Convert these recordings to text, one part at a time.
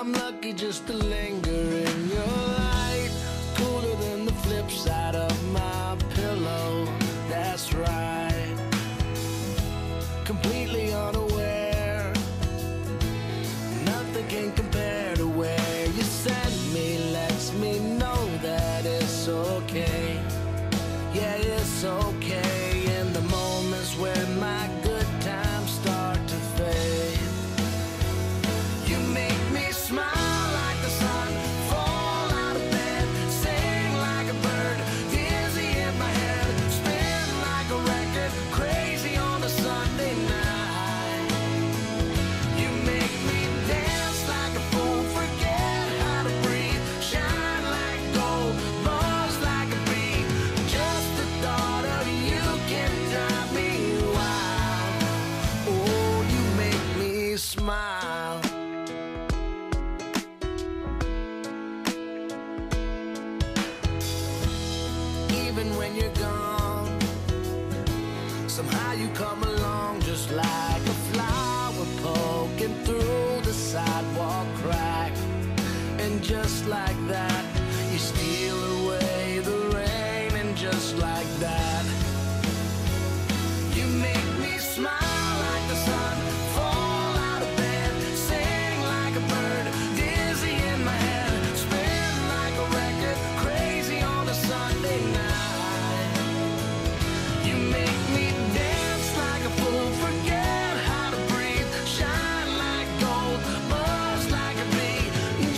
I'm lucky just to linger in your light, cooler than the flip side of my pillow. That's right, completely unaware. Nothing can compare to where you send me. Lets me know that it's okay. Yeah, it's okay in the moments when my good times start to fade. You make me smile like the sun, fall out of bed, sing like a bird, dizzy in my head, spin like a record, crazy on a Sunday night. You make me dance like a fool, forget how to breathe, shine like gold, buzz like a bee. Just the thought of you can drive me wild. Oh, you make me smile. Even when you're gone, somehow you come along just like a flower poking through the sidewalk crack. And just like that, you steal away the rain. And just like that, you make me smile like the sun, fall out of bed, sing like a bird, dizzy in my head, spin like a record, crazy on a Sunday night. You make me dance like a fool, forget how to breathe, shine like gold, buzz like a bee.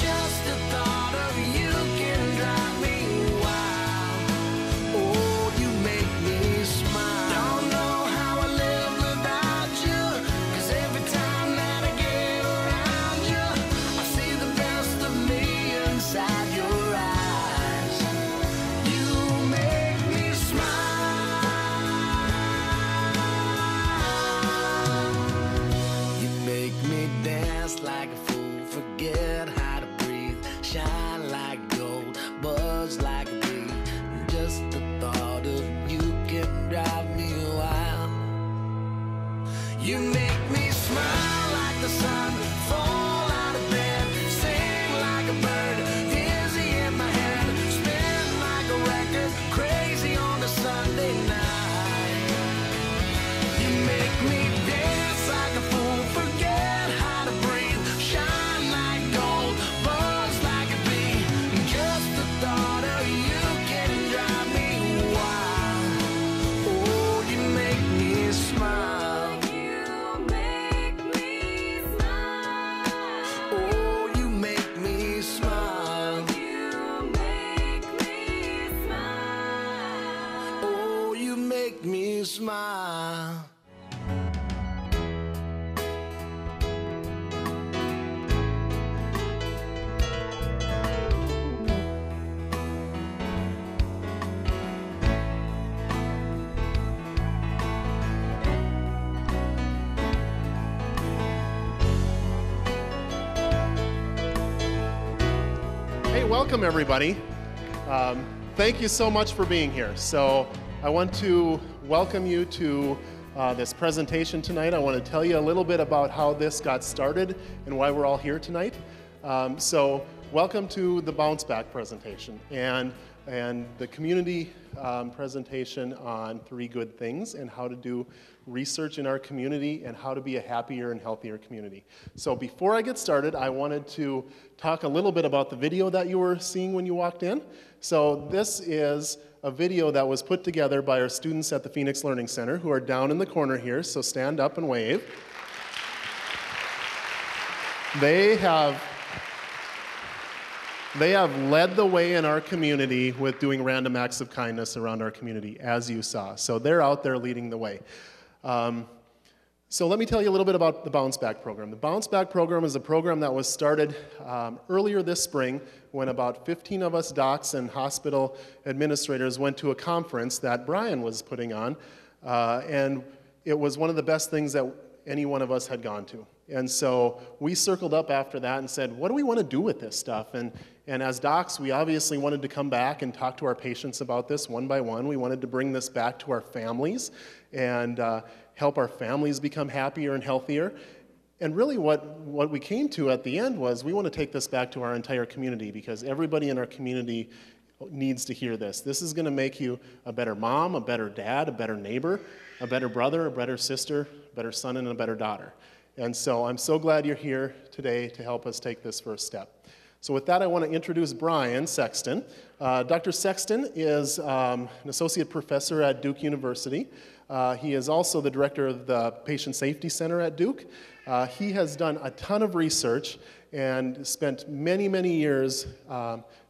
Just the thought of you can drive me wild. Oh, you make me smile. Don't know how I live without you, 'cause every time that I get around you, I see the best of me inside your eyes. You make me smile. You make me dance like a fool, forget how to breathe, shine like gold, buzz like a bee. Just the thought of you can drive me wild. You make me smile like the sun, fall out of bed, sing like a bird, dizzy in my head, spin like a record, crazy on a Sunday night. You make me dance like a fool, forget how to breathe, shine like gold, buzz like a bee. Just the thought of you can drive me wild. Oh, you make me smile. You make me smile. Oh, you make me smile. You make me smile. Oh, you make me smile. Hey, welcome everybody. Thank you so much for being here. So I want to welcome you to this presentation tonight. I want to tell you a little bit about how this got started and why we're all here tonight. So welcome to the Bounce Back presentation and the community presentation on 3 good things and how to do research in our community and how to be a happier and healthier community. So before I get started, I wanted to talk a little bit about the video that you were seeing when you walked in. So this is a video that was put together by our students at the Phoenix Learning Center, who are down in the corner here, so stand up and wave. They have led the way in our community with doing random acts of kindness around our community, as you saw. So they're out there leading the way. So let me tell you a little bit about the Bounce Back program. The Bounce Back program is a program that was started earlier this spring when about 15 of us docs and hospital administrators went to a conference that Brian was putting on. And it was one of the best things that any one of us had gone to. And so we circled up after that and said, what do we want to do with this stuff? And as docs, we obviously wanted to come back and talk to our patients about this one by one. We wanted to bring this back to our families and help our families become happier and healthier. And really what we came to at the end was we want to take this back to our entire community because everybody in our community needs to hear this. This is going to make you a better mom, a better dad, a better neighbor, a better brother, a better sister, a better son, and a better daughter. And so I'm so glad you're here today to help us take this first step. So with that, I want to introduce Brian Sexton. Dr. Sexton is an associate professor at Duke University. He is also the director of the Patient Safety Center at Duke. He has done a ton of research and spent many, many years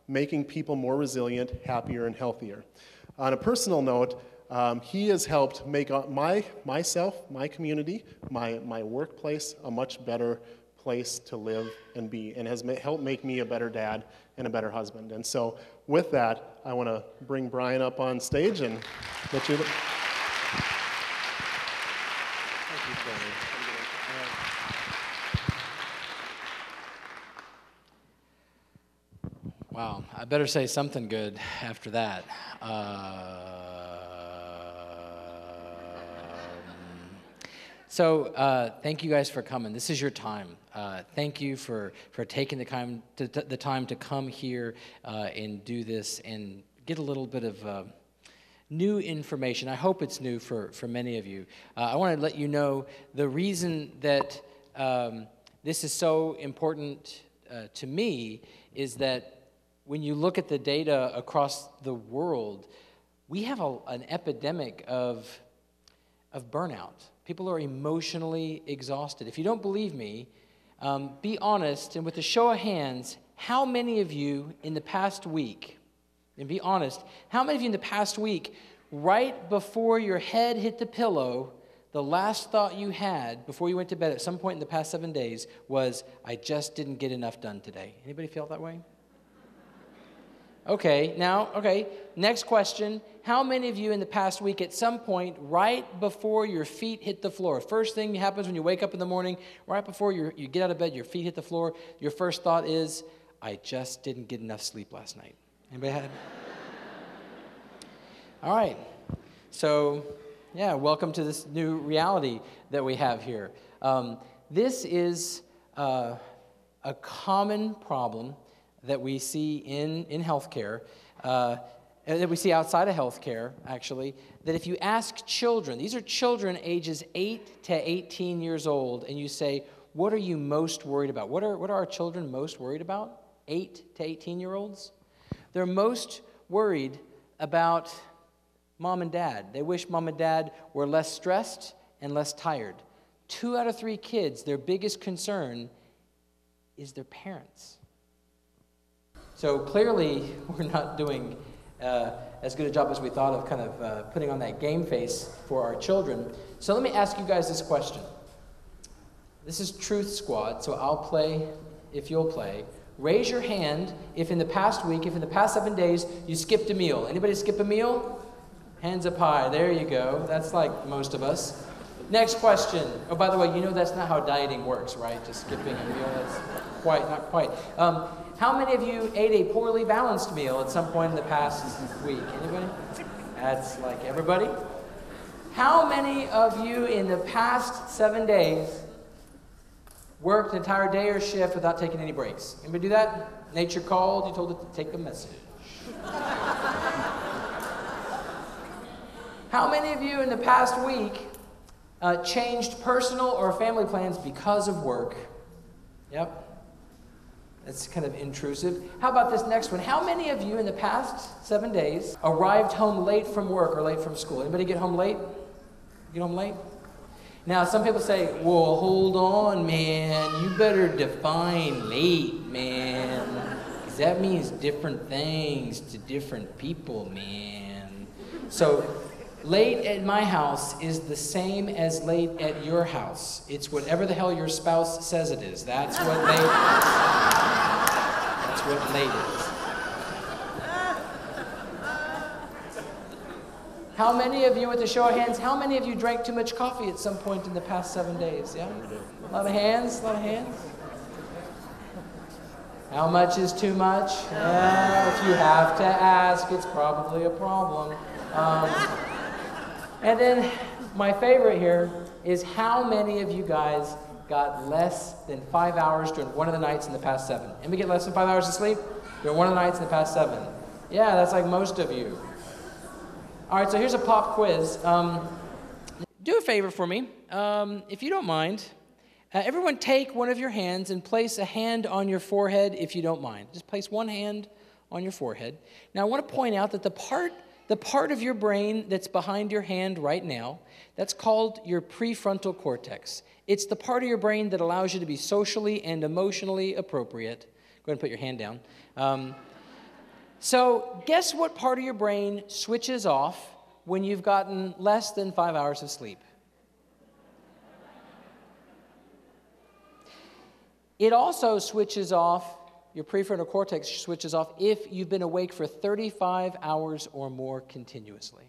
making people more resilient, happier, and healthier. On a personal note, he has helped make myself, my community, my workplace a much better place to live and be, and has helped make me a better dad and a better husband. And so with that, I want to bring Brian up on stage and let you... Wow, I better say something good after that. Thank you guys for coming. This is your time. Thank you for taking the time to come here and do this and get a little bit of new information. I hope it's new for many of you. I want to let you know the reason that this is so important to me is that when you look at the data across the world, we have an epidemic of burnout. People are emotionally exhausted. If you don't believe me, be honest, and with a show of hands, how many of you in the past week, and be honest, how many of you in the past week, right before your head hit the pillow, the last thought you had before you went to bed at some point in the past 7 days was, I just didn't get enough done today? Anybody feel that way? Okay, next question. How many of you in the past week at some point, right before your feet hit the floor, first thing happens when you wake up in the morning, right before you get out of bed, your feet hit the floor, your first thought is, I just didn't get enough sleep last night? Anybody had? All right, so yeah, welcome to this new reality that we have here. This is a common problem that we see in healthcare, that we see outside of healthcare, actually, that if you ask children, these are children ages 8 to 18 years old, and you say, what are you most worried about? What are our children most worried about? 8 to 18-year-olds? They're most worried about mom and dad. They wish mom and dad were less stressed and less tired. 2 out of 3 kids, their biggest concern is their parents. So clearly, we're not doing as good a job as we thought of kind of putting on that game face for our children. So let me ask you guys this question. This is Truth Squad, so I'll play if you'll play. Raise your hand if in the past week, if in the past 7 days, you skipped a meal. Anybody skip a meal? Hands up high. There you go. That's like most of us. Next question. Oh, by the way, you know that's not how dieting works, right? Just skipping a meal. That's not quite. How many of you ate a poorly balanced meal at some point in the past week? Anybody? That's like everybody. How many of you in the past 7 days worked an entire day or shift without taking any breaks? Anybody do that? Nature called, you told it to take a message. How many of you in the past week changed personal or family plans because of work? Yep. That's kind of intrusive. How about this next one? How many of you in the past 7 days arrived home late from work or late from school? Anybody get home late? Get home late? Now, some people say, well, hold on, man. You better define late, man. Because that means different things to different people, man. So, late at my house is the same as late at your house. It's whatever the hell your spouse says it is. That's what late is. That's what late is. How many of you, with a show of hands, how many of you drank too much coffee at some point in the past 7 days? Yeah? A lot of hands, a lot of hands. How much is too much? If you have to ask, it's probably a problem. And then my favorite here is how many of you guys got less than 5 hours during one of the nights in the past 7? Anybody get less than 5 hours of sleep during one of the nights in the past 7? Yeah, that's like most of you. All right, so here's a pop quiz. Do a favor for me, if you don't mind. Everyone take one of your hands and place a hand on your forehead if you don't mind. Just place one hand on your forehead. Now, I want to point out that the part of your brain that's behind your hand right now, that's called your prefrontal cortex. It's the part of your brain that allows you to be socially and emotionally appropriate. Go ahead and put your hand down. So guess what part of your brain switches off when you've gotten less than 5 hours of sleep? It also switches off, your prefrontal cortex switches off if you've been awake for 35 hours or more continuously.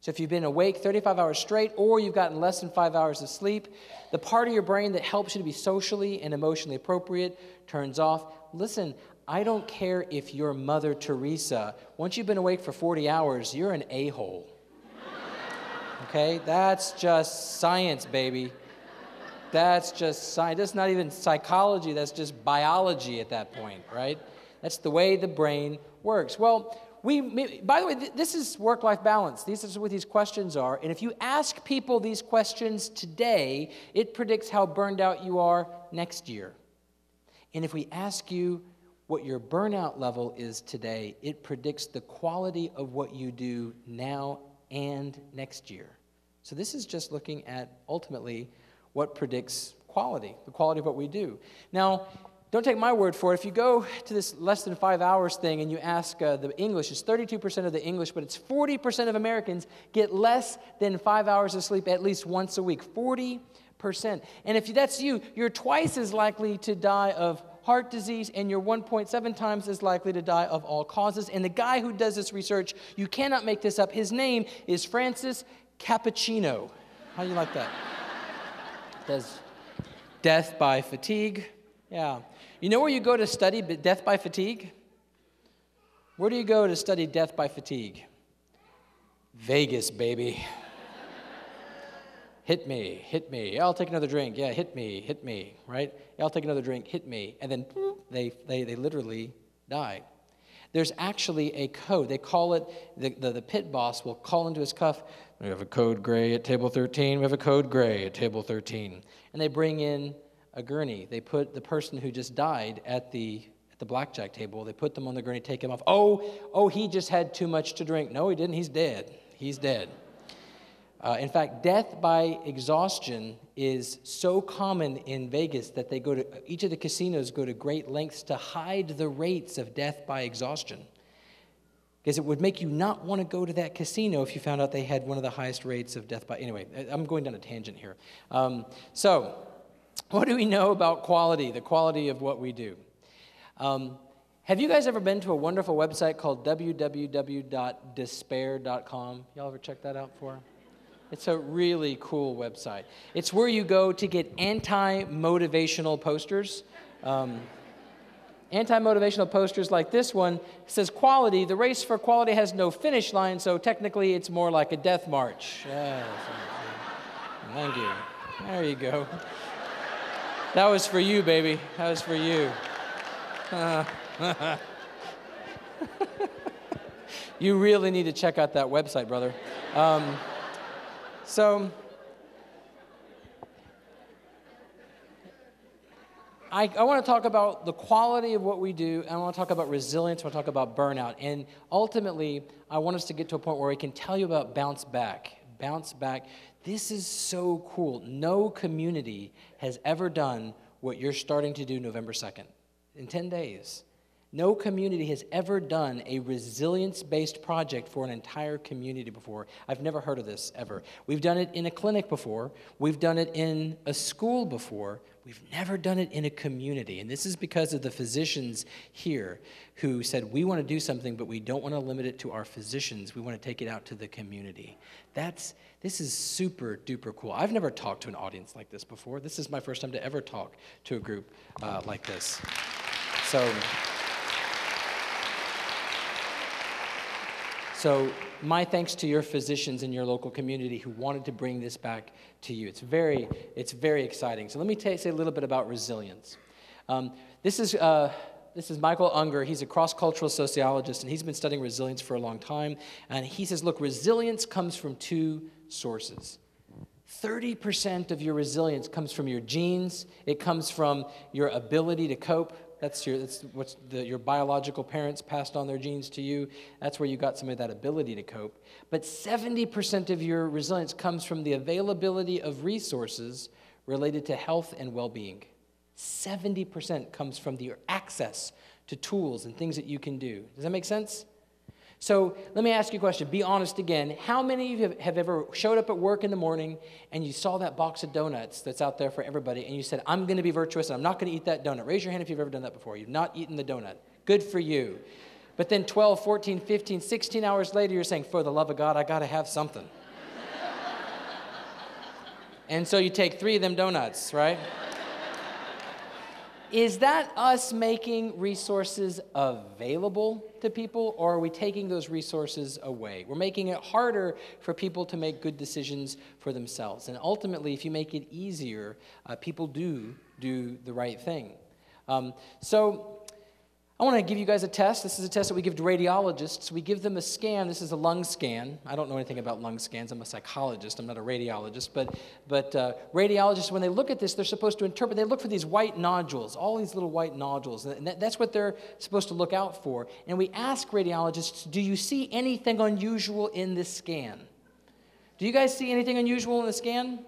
So if you've been awake 35 hours straight or you've gotten less than 5 hours of sleep, the part of your brain that helps you to be socially and emotionally appropriate turns off. Listen, I don't care if you're Mother Teresa. Once you've been awake for 40 hours, you're an a-hole. Okay? That's just science, baby. That's just science. That's not even psychology. That's just biology at that point, right? That's the way the brain works. Well, by the way, this is work-life balance. This is what these questions are. And if you ask people these questions today, it predicts how burned out you are next year. And if we ask you what your burnout level is today, it predicts the quality of what you do now and next year. So this is just looking at, ultimately, what predicts quality, the quality of what we do. Now, don't take my word for it. If you go to this less than 5 hours thing and you ask the English, it's 32% of the English, but it's 40% of Americans get less than 5 hours of sleep at least once a week. 40%. And if that's you, you're twice as likely to die of heart disease, and you're 1.7 times as likely to die of all causes. And the guy who does this research, you cannot make this up. His name is Francis Cappuccino. How do you like that? Does death by fatigue. Yeah. You know where you go to study death by fatigue? Where do you go to study death by fatigue? Vegas, baby. Hit me, hit me. Yeah, I'll take another drink. Yeah, hit me, right? Yeah, I'll take another drink, hit me. And then they literally die. There's actually a code. They call it, the pit boss will call into his cuff, we have a code gray at table 13, we have a code gray at table 13. And they bring in a gurney. They put the person who just died at the blackjack table, they put them on the gurney, take him off. Oh, he just had too much to drink. No, he didn't. He's dead. He's dead. In fact, death by exhaustion is so common in Vegas that each of the casinos go to great lengths to hide the rates of death by exhaustion. Because it would make you not want to go to that casino if you found out they had one of the highest rates of death by... Anyway, I'm going down a tangent here. So, what do we know about quality, the quality of what we do? Have you guys ever been to a wonderful website called www.despair.com? Y'all ever check that out before? It's a really cool website. It's where you go to get anti-motivational posters. Anti-motivational posters like this one says quality. The race for quality has no finish line, so technically it's more like a death march. Yes. Thank you. There you go. That was for you, baby. That was for you. You really need to check out that website, brother. So, I want to talk about the quality of what we do, and I want to talk about resilience, I want to talk about burnout, and ultimately, I want us to get to a point where we can tell you about bounce back. Bounce back. This is so cool. No community has ever done what you're starting to do November 2nd, in 10 days. No community has ever done a resilience-based project for an entire community before. I've never heard of this, ever. We've done it in a clinic before. We've done it in a school before. We've never done it in a community. And this is because of the physicians here who said, we want to do something, but we don't want to limit it to our physicians. We want to take it out to the community. This is super duper cool. I've never talked to an audience like this before. This is my first time to ever talk to a group like this. So my thanks to your physicians in your local community who wanted to bring this back to you. It's very exciting. So let me say a little bit about resilience. This is Michael Unger. He's a cross-cultural sociologist, and he's been studying resilience for a long time. And he says, look, resilience comes from two sources. 30% of your resilience comes from your genes. It comes from your ability to cope. That's what your biological parents passed on their genes to you. That's where you got some of that ability to cope. But 70% of your resilience comes from the availability of resources related to health and well-being. 70% comes from the access to tools and things that you can do. Does that make sense? So let me ask you a question. Be honest again. How many of you have ever showed up at work in the morning and you saw that box of donuts that's out there for everybody and you said, I'm going to be virtuous and I'm not going to eat that donut? Raise your hand if you've ever done that before. You've not eaten the donut. Good for you. But then 12, 14, 15, 16 hours later, you're saying, for the love of God, I got to have something. And so you take 3 of them donuts, right? Is that us making resources available to people, or are we taking those resources away? We're making it harder for people to make good decisions for themselves. And ultimately, if you make it easier, people do the right thing. So I want to give you guys a test. This is a test that we give to radiologists. We give them a scan. This is a lung scan. I don't know anything about lung scans. I'm a psychologist. I'm not a radiologist. But radiologists, when they look at this, they're supposed to interpret. They look for these white nodules, all these little white nodules. And that's what they're supposed to look out for. And we ask radiologists, do you see anything unusual in this scan? Do you guys see anything unusual in the scan?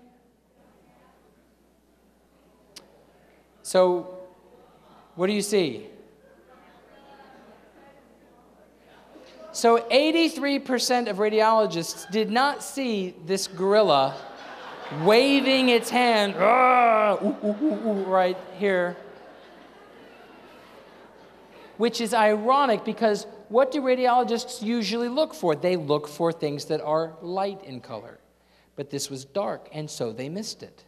So what do you see? So 83% of radiologists did not see this gorilla waving its hand right here, which is ironic because what do radiologists usually look for? They look for things that are light in color. But this was dark, and so they missed it.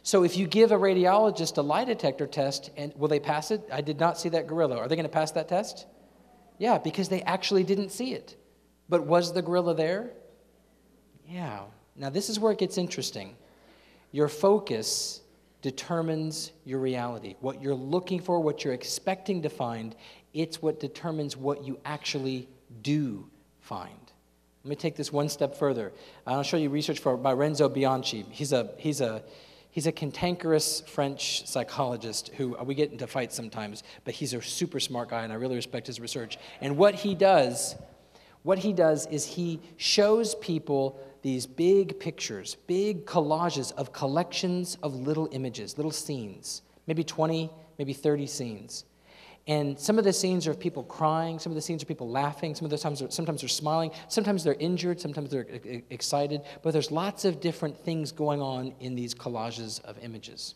So if you give a radiologist a lie detector test, and will they pass it? I did not see that gorilla. Are they going to pass that test? Yeah, because they actually didn't see it. But was the gorilla there? Yeah. Now this is where it gets interesting. Your focus determines your reality. What you're looking for, what you're expecting to find, it's what determines what you actually do find. Let me take this one step further. I'll show you research by Renzo Bianchi. He's a cantankerous French psychologist who we get into fights sometimes, but he's a super smart guy, and I really respect his research. And what he does is he shows people these big pictures, big collages of collections of little images, little scenes, maybe 20, maybe 30 scenes. And some of the scenes are of people crying, some of the scenes are people laughing, sometimes they're smiling, sometimes they're injured, sometimes they're excited, but there's lots of different things going on in these collages of images.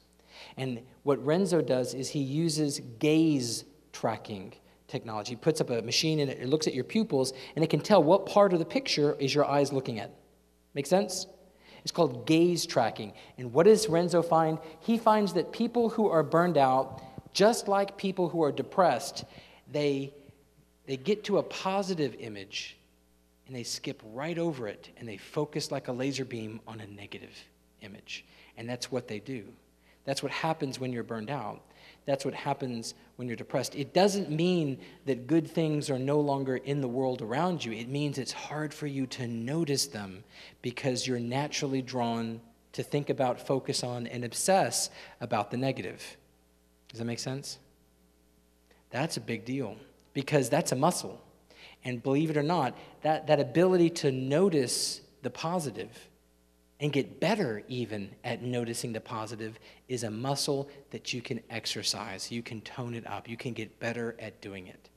And what Renzo does is he uses gaze tracking technology. He puts up a machine and it looks at your pupils, and it can tell what part of the picture is your eyes looking at. Make sense? It's called gaze tracking. And what does Renzo find? He finds that people who are burned out, just like people who are depressed, they get to a positive image and they skip right over it and they focus like a laser beam on a negative image. And that's what they do. That's what happens when you're burned out. That's what happens when you're depressed. It doesn't mean that good things are no longer in the world around you. It means it's hard for you to notice them because you're naturally drawn to think about, focus on, and obsess about the negative. Does that make sense? That's a big deal because that's a muscle. And believe it or not, that ability to notice the positive and get better even at noticing the positive is a muscle that you can exercise. You can tone it up. You can get better at doing it.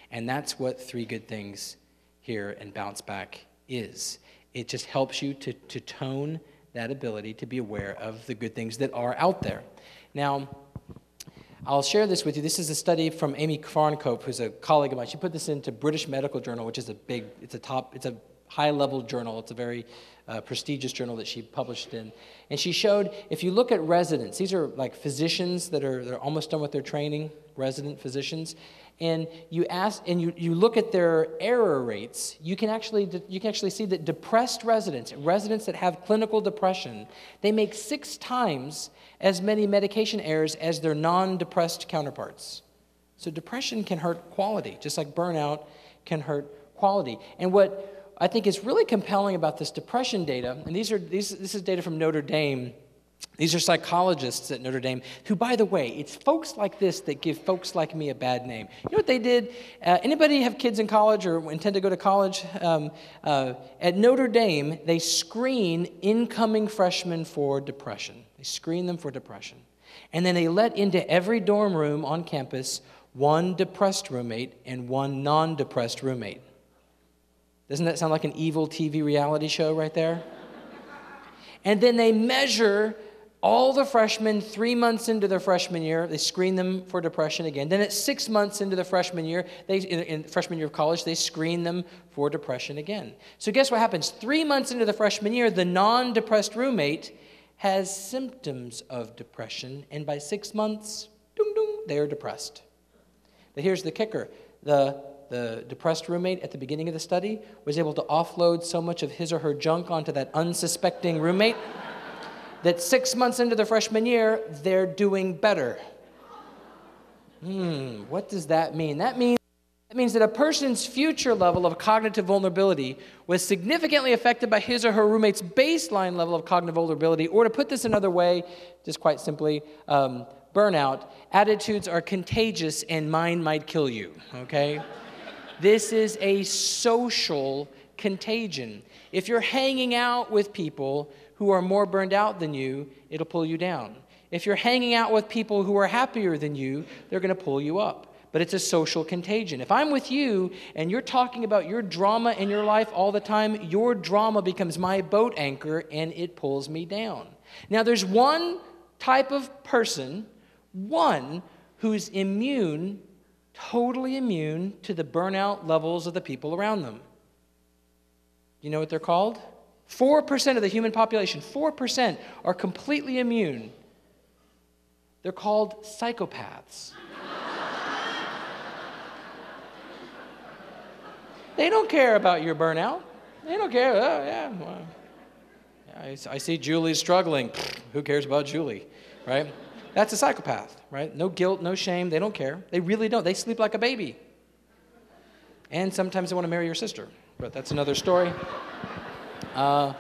And that's what 3 Good Things here and Bounce Back is. It just helps you to tone that ability to be aware of the good things that are out there. Now, I'll share this with you. This is a study from Amy Farncope, who's a colleague of mine. She put this into British Medical Journal, which is it's a high-level journal. It's a very prestigious journal that she published in. And she showed, if you look at residents, these are like physicians they're almost done with their training, resident physicians, and you ask and you look at their error rates, you can actually see that depressed residents that have clinical depression, they make 6 times as many medication errors as their non-depressed counterparts. So depression can hurt quality, just like burnout can hurt quality. And what I think is really compelling about this depression data, and this is data from Notre Dame. These are psychologists at Notre Dame who, by the way, it's folks like this that give folks like me a bad name. You know what they did? Anybody have kids in college or intend to go to college? At Notre Dame, they screen incoming freshmen for depression. They screen them for depression. And then they let into every dorm room on campus one depressed roommate and one non-depressed roommate. Doesn't that sound like an evil TV reality show right there? And then they measure all the freshmen 3 months into their freshman year. They screen them for depression again. Then at 6 months into the freshman year, in freshman year of college, they screen them for depression again. So guess what happens? 3 months into the freshman year, the non-depressed roommate has symptoms of depression, and by 6 months, they are depressed. But here's the kicker. The depressed roommate at the beginning of the study was able to offload so much of his or her junk onto that unsuspecting roommate that 6 months into the freshman year, they're doing better. What does that mean? That means that a person's future level of cognitive vulnerability was significantly affected by his or her roommate's baseline level of cognitive vulnerability, or to put this another way, just quite simply, burnout. Attitudes are contagious and mine might kill you, okay? This is a social contagion. If you're hanging out with people who are more burned out than you, it'll pull you down. If you're hanging out with people who are happier than you, they're going to pull you up. But it's a social contagion. If I'm with you and you're talking about your drama in your life all the time, your drama becomes my boat anchor and it pulls me down. Now, there's one type of person, who's immune, totally immune to the burnout levels of the people around them. You know what they're called? 4% of the human population, 4% are completely immune. They're called psychopaths. They don't care about your burnout. They don't care. Oh, yeah. Well, I see Julie's struggling. Who cares about Julie, right? That's a psychopath, right? No guilt, no shame. They don't care. They really don't. They sleep like a baby. And sometimes they want to marry your sister, but that's another story. But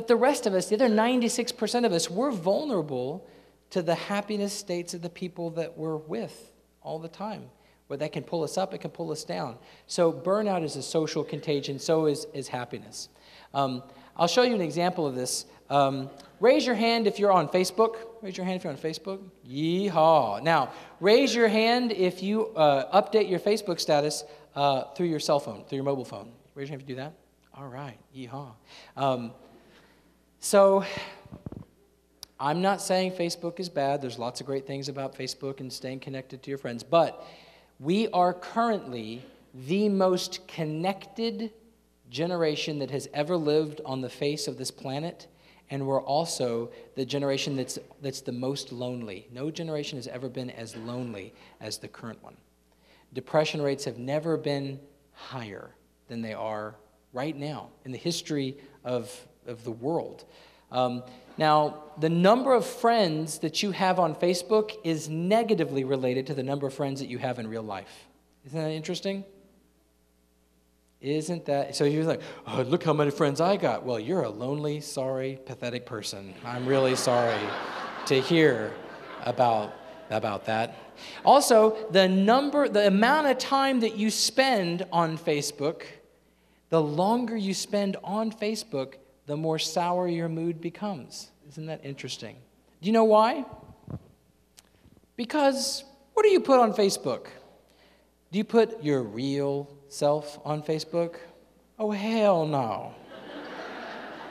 the rest of us, the other 96% of us, we're vulnerable to the happiness states of the people that we're with all the time. Where that can pull us up, it can pull us down. So burnout is a social contagion, so is happiness. I'll show you an example of this. Raise your hand if you're on Facebook. Raise your hand if you're on Facebook. Yeehaw. Now, raise your hand if you update your Facebook status through your cell phone, through your mobile phone. Raise your hand if you do that. All right. Yeehaw. So I'm not saying Facebook is bad. There's lots of great things about Facebook and staying connected to your friends. But we are currently the most connected generation that has ever lived on the face of this planet, and we're also the generation that's the most lonely. No generation has ever been as lonely as the current one. Depression rates have never been higher than they are right now in the history of the world. Now, the number of friends that you have on Facebook is negatively related to the number of friends that you have in real life. Isn't that interesting? Isn't that? So you're like, oh, look how many friends I got. Well, you're a lonely, sorry, pathetic person. I'm really sorry to hear about that. Also, the amount of time that you spend on Facebook, the longer you spend on Facebook, the more sour your mood becomes. Isn't that interesting? Do you know why? Because what do you put on Facebook? Do you put your real self on Facebook? Oh, hell no.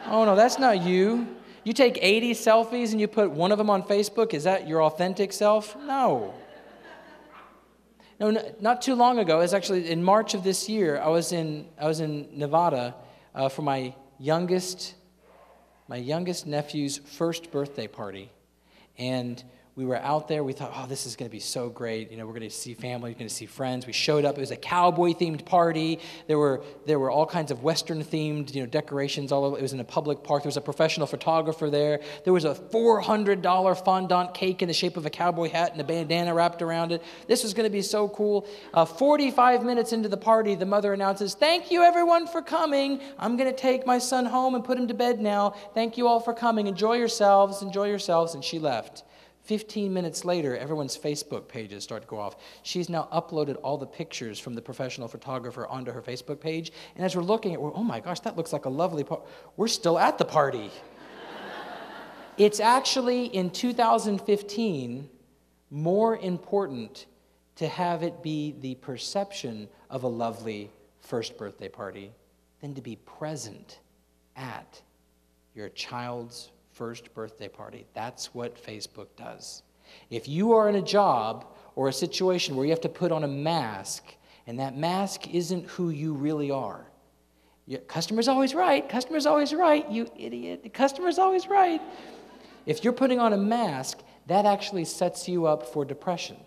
Oh, no, that's not you. You take 80 selfies and you put one of them on Facebook. Is that your authentic self? No. No, not too long ago. It was actually in March of this year. I was in Nevada for my youngest nephew's first birthday party, and we were out there. We thought, oh, this is going to be so great. We're going to see family, we're going to see friends. We showed up. It was a cowboy-themed party. There were all kinds of Western-themed, decorations all over. It was in a public park. There was a professional photographer there. There was a $400 fondant cake in the shape of a cowboy hat and a bandana wrapped around it. This was going to be so cool. 45 minutes into the party, the mother announces, "Thank you, everyone, for coming. I'm going to take my son home and put him to bed now. Thank you all for coming. Enjoy yourselves. Enjoy yourselves." And she left. 15 minutes later, everyone's Facebook pages start to go off. She's now uploaded all the pictures from the professional photographer onto her Facebook page. And as we're looking at it, oh my gosh, that looks like a lovely party. We're still at the party. It's actually, in 2015, more important to have it be the perception of a lovely first birthday party than to be present at your child's first birthday party. That's what Facebook does. If you are in a job or a situation where you have to put on a mask, and that mask isn't who you really are, customer's always right, customer's always right, you idiot, the customer's always right. If you're putting on a mask, that actually sets you up for depression.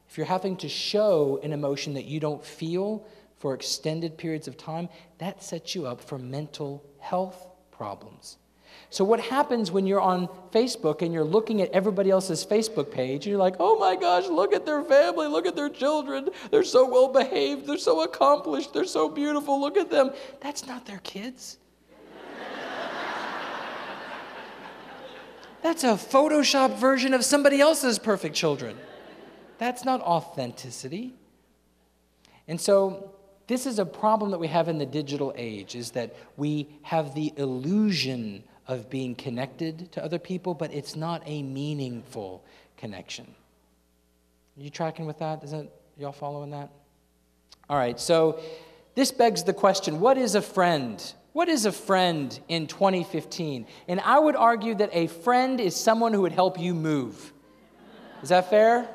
If you're having to show an emotion that you don't feel for extended periods of time, that sets you up for mental health problems. So what happens when you're on Facebook and you're looking at everybody else's Facebook page, and you're like, oh my gosh, look at their family, look at their children, they're so well behaved, they're so accomplished, they're so beautiful, look at them. That's not their kids. That's a Photoshopped version of somebody else's perfect children. That's not authenticity. And so this is a problem that we have in the digital age, is that we have the illusion of being connected to other people, but it's not a meaningful connection. Are you tracking with that? Y'all following that? All right, so this begs the question, what is a friend? What is a friend in 2015? And I would argue that a friend is someone who would help you move. Is that fair?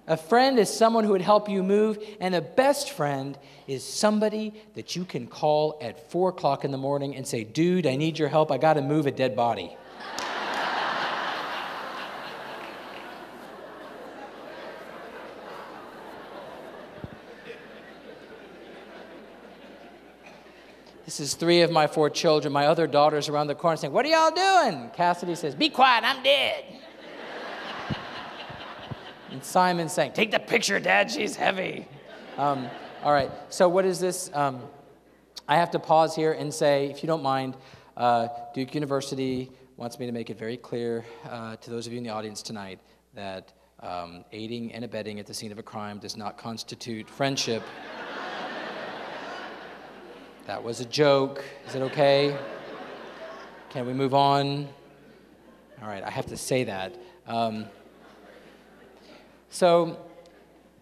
A friend is someone who would help you move, and a best friend is somebody that you can call at 4 o'clock in the morning and say, dude, I need your help. I got to move a dead body. This is 3 of my 4 children. My other daughter's around the corner saying, what are y'all doing? Cassidy says, be quiet, I'm dead. And Simon's saying, take the picture, Dad, she's heavy. All right, so what is this? I have to pause here and say, if you don't mind, Duke University wants me to make it very clear to those of you in the audience tonight that aiding and abetting at the scene of a crime does not constitute friendship. That was a joke. Is it okay? Can we move on? All right, I have to say that.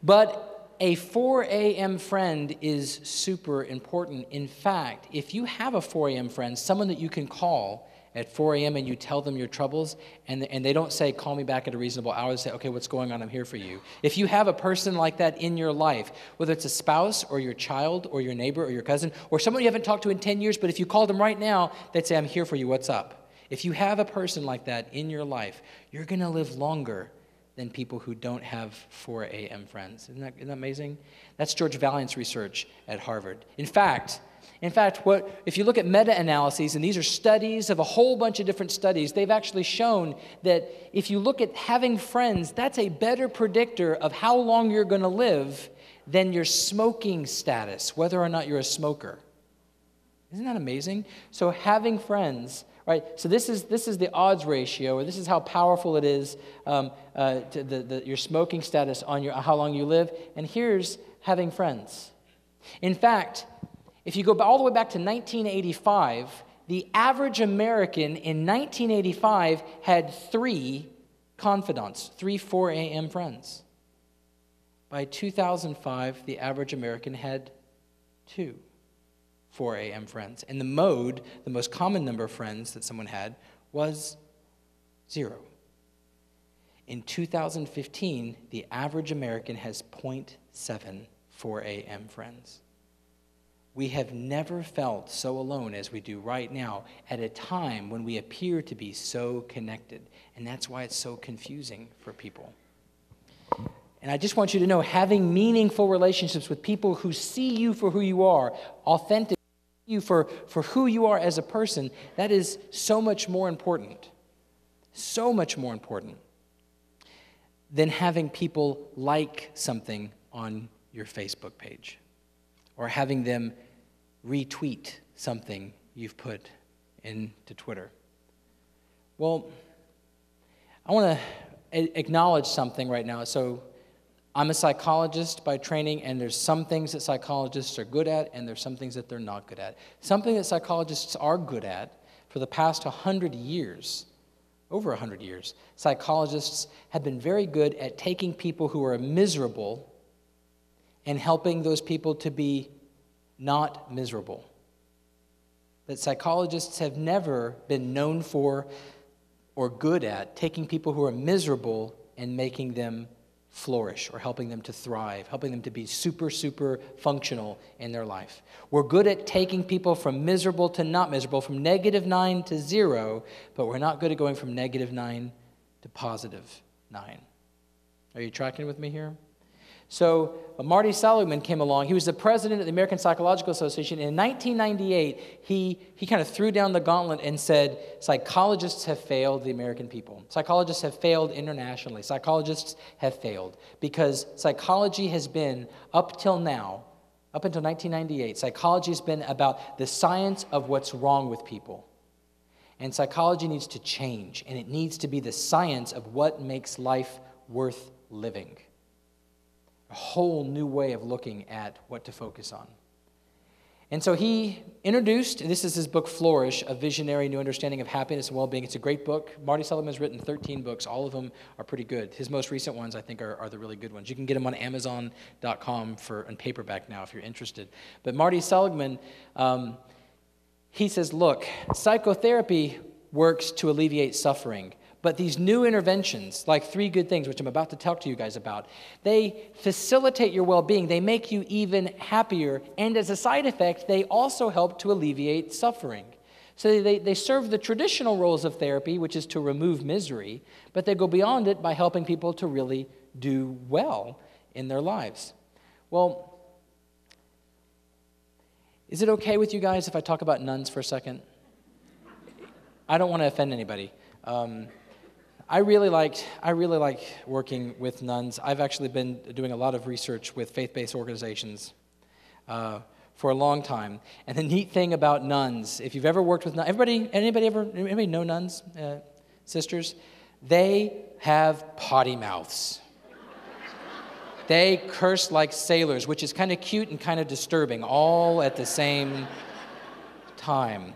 But a 4 a.m. friend is super important. In fact, if you have a 4 a.m. friend, someone that you can call at 4 a.m. and you tell them your troubles, and they don't say, call me back at a reasonable hour, they say, okay, what's going on? I'm here for you. If you have a person like that in your life, whether it's a spouse or your child or your neighbor or your cousin or someone you haven't talked to in 10 years, but if you called them right now, they'd say, I'm here for you, what's up? If you have a person like that in your life, you're going to live longer than people who don't have 4 a.m. friends. Isn't that amazing? That's George Valiant's research at Harvard. In fact, if you look at meta-analyses, and these are studies of a whole bunch of different studies, they've actually shown that if you look at having friends, that's a better predictor of how long you're going to live than your smoking status, whether or not you're a smoker. Isn't that amazing? So having friends, right? So this is the odds ratio, or this is how powerful it is to your smoking status on how long you live. And here's having friends. In fact, if you go all the way back to 1985, the average American in 1985 had 3 confidants, 3 4 a.m. friends. By 2005, the average American had 2 4 a.m. friends. And the most common number of friends that someone had was 0. In 2015, the average American has 0.7 4 a.m. friends. We have never felt so alone as we do right now at a time when we appear to be so connected. And that's why it's so confusing for people. And I just want you to know, having meaningful relationships with people who see you for who you are, authentic, you for who you are as a person, that is so much more important. So much more important than having people like something on your Facebook page or having them retweet something you've put into Twitter. Well, I want to acknowledge something right now. So I'm a psychologist by training, and there's some things that psychologists are good at, and there's some things that they're not good at. Something that psychologists are good at for the past 100 years, over 100 years, psychologists have been very good at taking people who are miserable and helping those people to be not miserable. That psychologists have never been known for or good at taking people who are miserable and making them flourish or helping them to thrive, helping them to be super, super functional in their life. We're good at taking people from miserable to not miserable, from -9 to 0, but we're not good at going from -9 to +9. Are you tracking with me here? So Marty Seligman came along. He was the president of the American Psychological Association. In 1998, he kind of threw down the gauntlet and said, psychologists have failed the American people. Psychologists have failed internationally. Psychologists have failed because psychology has been, up till now, up until 1998, psychology has been about the science of what's wrong with people. And psychology needs to change, and it needs to be the science of what makes life worth living. A whole new way of looking at what to focus on. And so he introduced, this is his book, Flourish, A Visionary New Understanding of Happiness and Well-Being. It's a great book. Marty Seligman has written 13 books. All of them are pretty good. His most recent ones, I think, are the really good ones. You can get them on Amazon.com in paperback now if you're interested. But Marty Seligman, he says, look, psychotherapy works to alleviate suffering. But these new interventions, like 3 Good Things, which I'm about to talk to you guys about, they facilitate your well-being. They make you even happier. And as a side effect, they also help to alleviate suffering. So they serve the traditional roles of therapy, which is to remove misery, but they go beyond it by helping people to really do well in their lives. Well, is it okay with you guys if I talk about nuns for a second? I don't want to offend anybody. I really like working with nuns. I've actually been doing a lot of research with faith-based organizations for a long time. And the neat thing about nuns, if you've ever worked with nuns, anybody know nuns, sisters? They have potty mouths. They curse like sailors, which is kind of cute and kind of disturbing, all at the same time.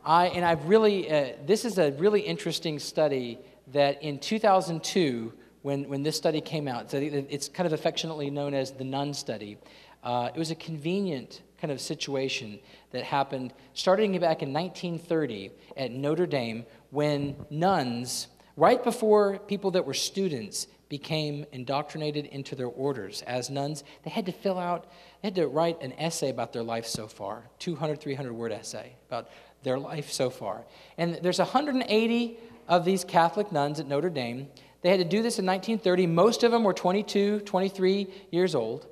This is a really interesting study that in 2002, when this study came out, so it's kind of affectionately known as the Nun Study. It was a convenient kind of situation that happened starting back in 1930 at Notre Dame when nuns, right before people that were students became indoctrinated into their orders as nuns, they had to write an essay about their life so far, 200, 300-word essay about their life so far. And there's 180 of these Catholic nuns at Notre Dame. They had to do this in 1930. Most of them were 22, 23 years old.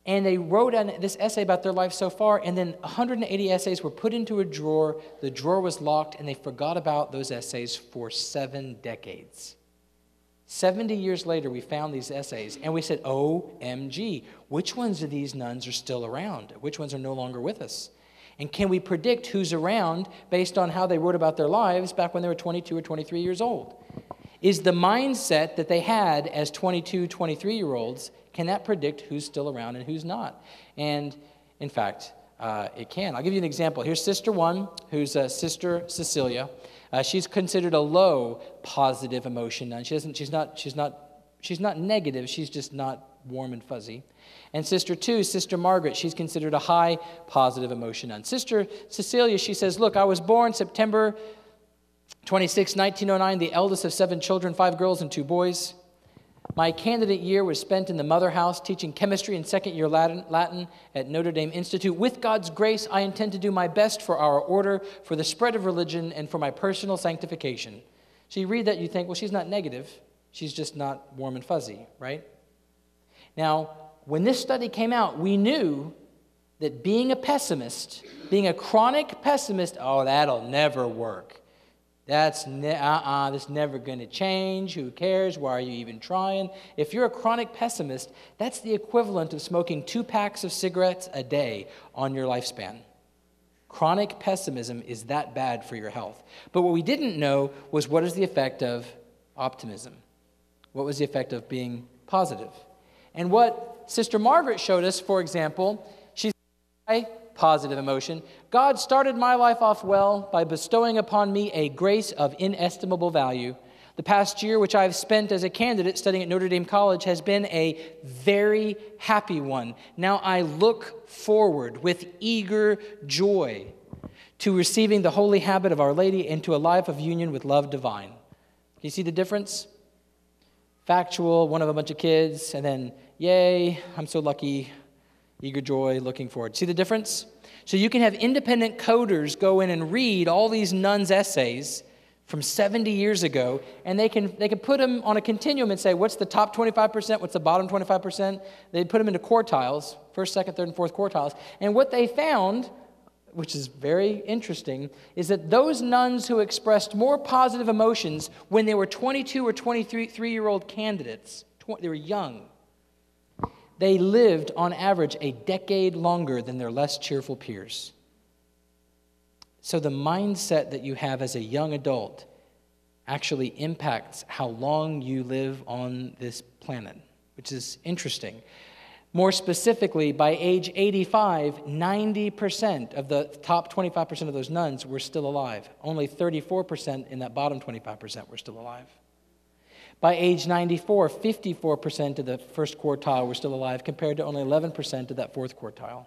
And they wrote this essay about their life so far, and then 180 essays were put into a drawer. The drawer was locked, and they forgot about those essays for 7 decades. 70 years later, we found these essays, and we said, OMG, which ones of these nuns are still around? Which ones are no longer with us? And can we predict who's around based on how they wrote about their lives back when they were 22 or 23 years old? Is the mindset that they had as 22, 23-year-olds, can that predict who's still around and who's not? And, in fact, it can. I'll give you an example. Here's Sister 1, who's Sister Cecilia. She's considered a low positive emotion nun. She's not negative. She's just not warm and fuzzy. And Sister 2, Sister Margaret, she's considered a high positive emotion nun. Sister Cecilia, she says, look, I was born September 26, 1909, the eldest of 7 children, 5 girls and 2 boys. My candidate year was spent in the mother house teaching chemistry and second-year Latin at Notre Dame Institute. With God's grace, I intend to do my best for our order, for the spread of religion, and for my personal sanctification. So you read that, you think, well, she's not negative. She's just not warm and fuzzy, right? Now, when this study came out, we knew that being a pessimist, being a chronic pessimist, oh, that'll never work. This never going to change. Who cares? Why are you even trying? If you're a chronic pessimist, that's the equivalent of smoking 2 packs of cigarettes a day on your lifespan. Chronic pessimism is that bad for your health. But what we didn't know was, what is the effect of optimism? What was the effect of being positive? And what Sister Margaret showed us, for example, she said, positive emotion. God started my life off well by bestowing upon me a grace of inestimable value. The past year, which I've spent as a candidate studying at Notre Dame College, has been a very happy one. Now I look forward with eager joy to receiving the holy habit of Our Lady and to a life of union with love divine. Can you see the difference? Factual, one of a bunch of kids, and then, yay, I'm so lucky, eager joy, looking forward. See the difference? So you can have independent coders go in and read all these nuns' essays from 70 years ago, and they can put them on a continuum and say, what's the top 25%, what's the bottom 25%? They put them into quartiles, first, second, third, and fourth quartiles. And what they found, which is very interesting, is that those nuns who expressed more positive emotions when they were 22 or 23-year-old candidates, they were young, they lived, on average, a decade longer than their less cheerful peers. So the mindset that you have as a young adult actually impacts how long you live on this planet, which is interesting. More specifically, by age 85, 90% of the top 25% of those nuns were still alive. Only 34% in that bottom 25% were still alive. By age 94, 54% of the first quartile were still alive, compared to only 11% of that fourth quartile.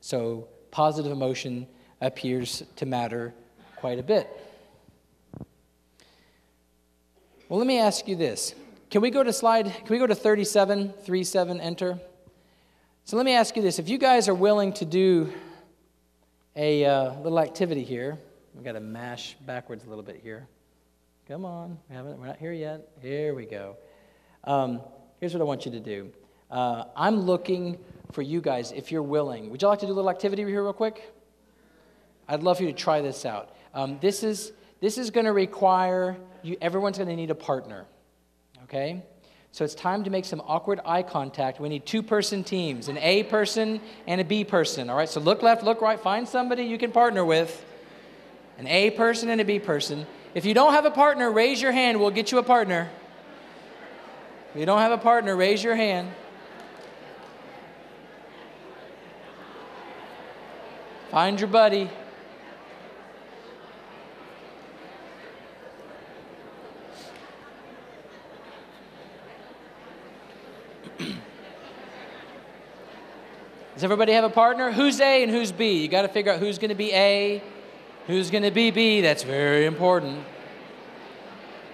So positive emotion appears to matter quite a bit. Well, let me ask you this. Can we go to 37, 37, enter? So let me ask you this. If you guys are willing to do a little activity here, we've got to mash backwards a little bit here. Come on, we're not here yet. Here we go. Here's what I want you to do. I'm looking for you guys, if you're willing. Would you like to do a little activity here real quick? I'd love for you to try this out. This is going to require you. Everyone's going to need a partner. Okay? So it's time to make some awkward eye contact. We need 2-person teams, an A person and a B person. All right? So look left, look right. Find somebody you can partner with. An A person and a B person. If you don't have a partner, raise your hand. We'll get you a partner. If you don't have a partner, raise your hand. Find your buddy. Does everybody have a partner? Who's A and who's B? You got to figure out who's going to be A, who's going to be B. That's very important.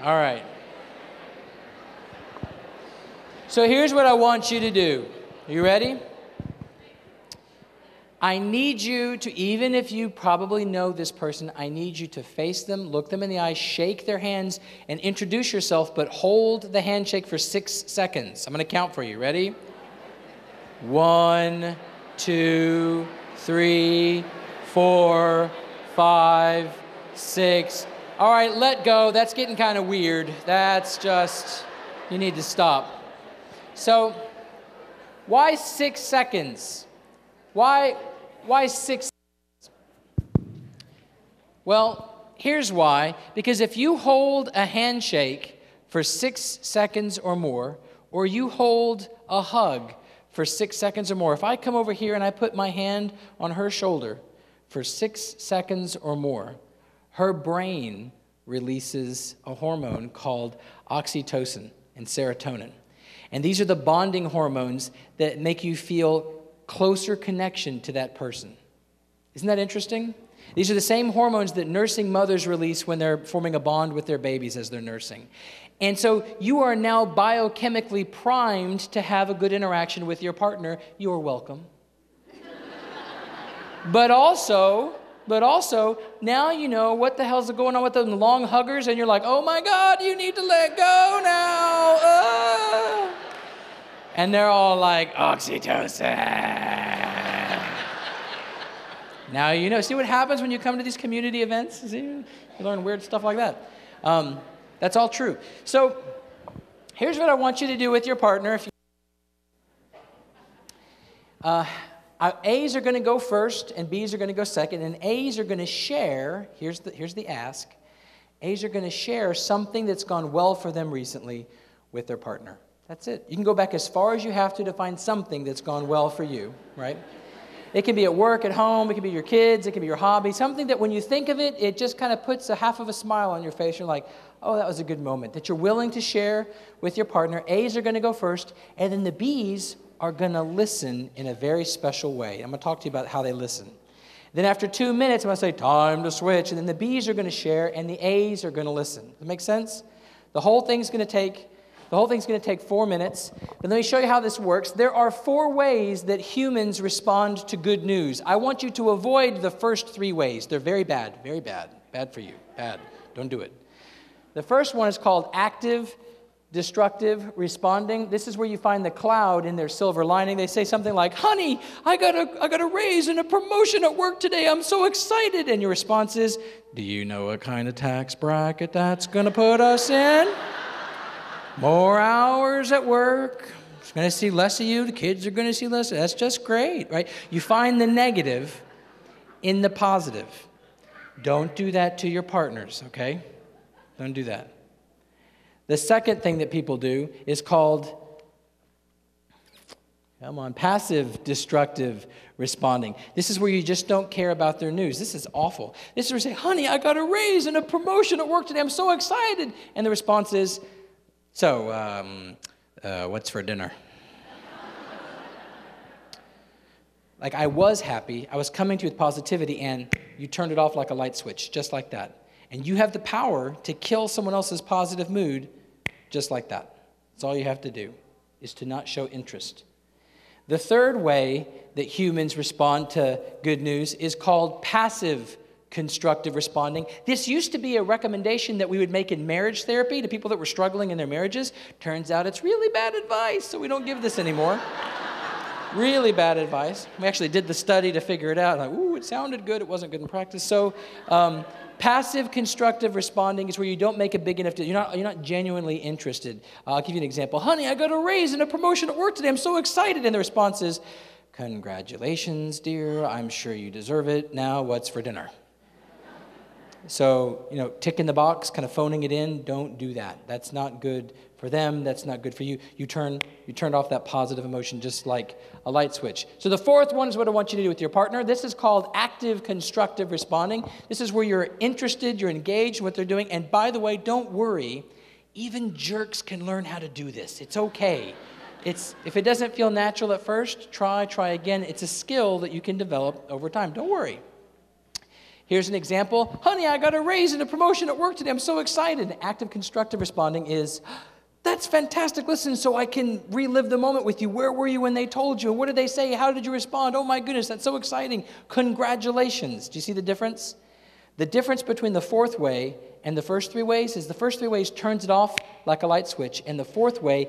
All right. So here's what I want you to do. Are you ready? I need you to, even if you probably know this person, I need you to face them, look them in the eye, shake their hands, and introduce yourself, but hold the handshake for 6 seconds. I'm going to count for you. Ready? 1, 2, 3, 4, 5, 6. All right, let go. That's getting kind of weird. That's just, you need to stop. So, why 6 seconds? Why 6 seconds? Well, here's why. Because if you hold a handshake for 6 seconds or more, or you hold a hug for 6 seconds or more, if I come over here and I put my hand on her shoulder for 6 seconds or more, her brain releases a hormone called oxytocin and serotonin. And these are the bonding hormones that make you feel closer connection to that person. Isn't that interesting? These are the same hormones that nursing mothers release when they're forming a bond with their babies as they're nursing. And so you are now biochemically primed to have a good interaction with your partner. You're welcome. But also, now you know what the hell's going on with them long huggers, and you're like, oh my God, you need to let go now. And they're all like, oxytocin. Now you know. See what happens when you come to these community events? See, you learn weird stuff like that. That's all true. So here's what I want you to do with your partner. If you, A's are going to go first, and B's are going to go second, and A's are going to share. Here's the ask. A's are going to share something that's gone well for them recently with their partner. That's it. You can go back as far as you have to find something that's gone well for you, right? It can be at work, at home, it can be your kids, it can be your hobby, something that when you think of it, it just kind of puts a half of a smile on your face. You're like, oh, that was a good moment, that you're willing to share with your partner. A's are going to go first, and then the B's are going to listen in a very special way. I'm going to talk to you about how they listen. Then after 2 minutes, I'm going to say, time to switch, and then the B's are going to share, and the A's are going to listen. Does that make sense? The whole thing's going to take 4 minutes. But let me show you how this works. There are 4 ways that humans respond to good news. I want you to avoid the first 3 ways. They're very bad, bad for you, bad. Don't do it. The first one is called active, destructive responding. This is where you find the cloud in their silver lining. They say something like, honey, I got a raise and a promotion at work today. I'm so excited. And your response is, do you know what kind of tax bracket that's going to put us in? More hours at work. It's going to see less of you. The kids are going to see less. That's just great, right? You find the negative in the positive. Don't do that to your partners, okay? Don't do that. The second thing that people do is called, passive destructive responding. This is where you just don't care about their news. This is awful. This is where you say, honey, I got a raise and a promotion at work today. I'm so excited. And the response is, so, what's for dinner? Like, I was happy. I was coming to you with positivity, and you turned it off like a light switch, just like that. And you have the power to kill someone else's positive mood just like that. That's all you have to do, is to not show interest. The third way that humans respond to good news is called passive constructive responding. This used to be a recommendation that we would make in marriage therapy to people that were struggling in their marriages. Turns out it's really bad advice, so we don't give this anymore. Really bad advice. We actually did the study to figure it out. Like, ooh, it sounded good. It wasn't good in practice. So passive constructive responding is where you don't make a big enough deal. You're not genuinely interested. I'll give you an example. Honey, I got a raise and a promotion at work today. I'm so excited. And the response is, congratulations, dear. I'm sure you deserve it. Now what's for dinner? So, tick in the box, kind of phoning it in, don't do that. That's not good for them. That's not good for you. You turned off that positive emotion just like a light switch. So the fourth one is what I want you to do with your partner. This is called active constructive responding. This is where you're interested, you're engaged in what they're doing. And by the way, don't worry. Even jerks can learn how to do this. It's okay. If it doesn't feel natural at first, try again. It's a skill that you can develop over time. Don't worry. Here's an example. Honey, I got a raise and a promotion at work today. I'm so excited. Active constructive responding is, that's fantastic. Listen, so I can relive the moment with you. Where were you when they told you? What did they say? How did you respond? Oh my goodness, that's so exciting. Congratulations. Do you see the difference? The difference between the fourth way and the first 3 ways is the first 3 ways turns it off like a light switch, and the fourth way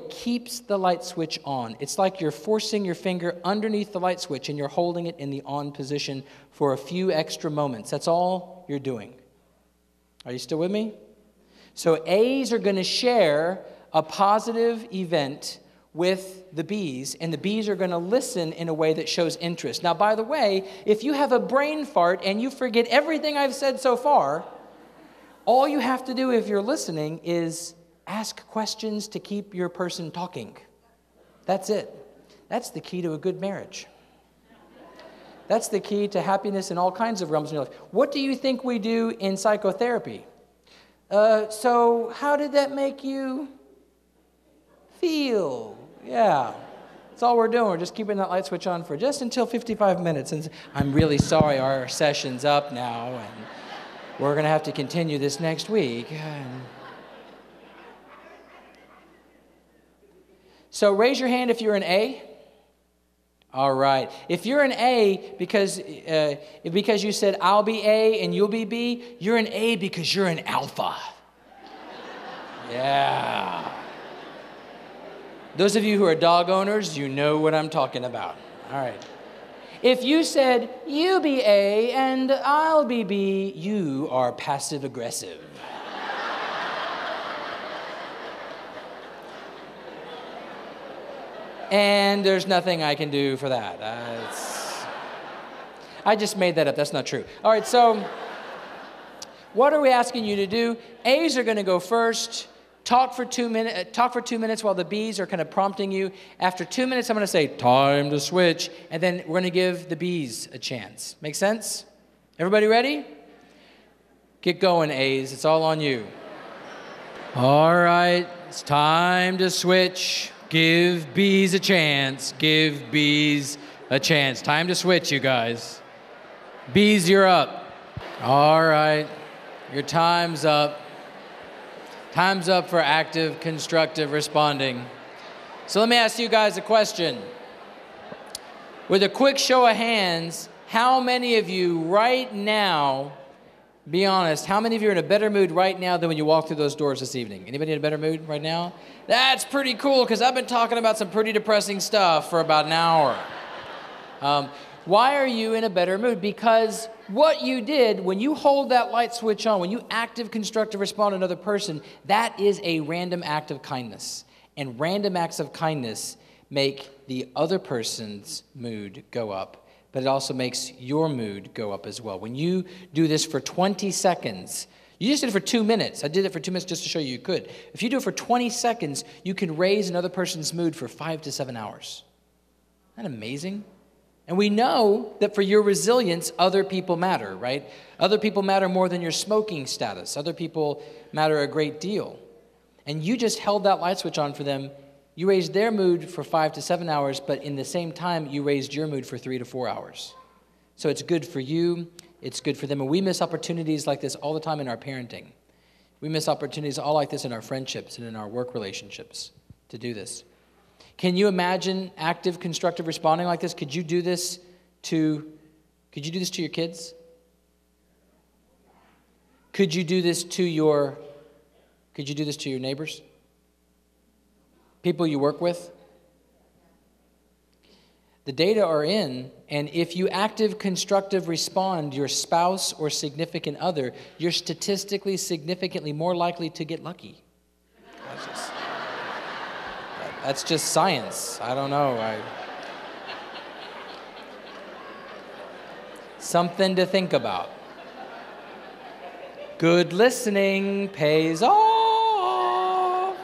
keeps the light switch on. It's like you're forcing your finger underneath the light switch and you're holding it in the on position for a few extra moments. That's all you're doing. Are you still with me? So A's are going to share a positive event with the B's, and the B's are going to listen in a way that shows interest. Now, by the way, if you have a brain fart and you forget everything I've said so far, all you have to do if you're listening is ask questions to keep your person talking. That's it. That's the key to a good marriage. That's the key to happiness in all kinds of realms in your life. What do you think we do in psychotherapy? So how did that make you feel? Yeah. That's all we're doing. We're just keeping that light switch on for just until 55 minutes. And I'm really sorry, our session's up now, and we're going to have to continue this next week. So raise your hand if you're an A. All right. If you're an A because you said I'll be A and you'll be B, you're an A because you're an alpha. Yeah. Those of you who are dog owners, you know what I'm talking about. All right. If you said you be A and I'll be B, you are passive aggressive. And there's nothing I can do for that. I just made that up. That's not true. All right, so what are we asking you to do? A's are going to go first. Talk for 2 minutes while the B's are kind of prompting you. After 2 minutes, I'm going to say, time to switch. And then we're going to give the B's a chance. Make sense? Everybody ready? Get going, A's. It's all on you. All right, it's time to switch. Give B's a chance. Give B's a chance. Time to switch, you guys. B's, you're up. All right. Your time's up. Time's up for active, constructive responding. So let me ask you guys a question. With a quick show of hands, how many of you right now, be honest, how many of you are in a better mood right now than when you walked through those doors this evening? Anybody in a better mood right now? That's pretty cool, because I've been talking about some pretty depressing stuff for about an hour. Why are you in a better mood? Because what you did, when you hold that light switch on, when you active, constructive respond to another person, that is a random act of kindness. And random acts of kindness make the other person's mood go up, but it also makes your mood go up as well. When you do this for 20 seconds, you just did it for 2 minutes. I did it for 2 minutes just to show you could. If you do it for 20 seconds, you can raise another person's mood for 5 to 7 hours. Isn't that amazing? And we know that for your resilience, other people matter, right? Other people matter more than your smoking status. Other people matter a great deal. And you just held that light switch on for them. You raised their mood for 5 to 7 hours, but in the same time, you raised your mood for 3 to 4 hours. So it's good for you. It's good for them. And we miss opportunities like this all the time in our parenting. We miss opportunities all like this in our friendships and in our work relationships to do this. Can you imagine active, constructive responding like this? Could you do this to your kids? Could you do this to your neighbors? People you work with? The data are in, and if you active, constructive respond your spouse or significant other, you're statistically significantly more likely to get lucky. That's just science. I don't know. Something to think about. Good listening pays off.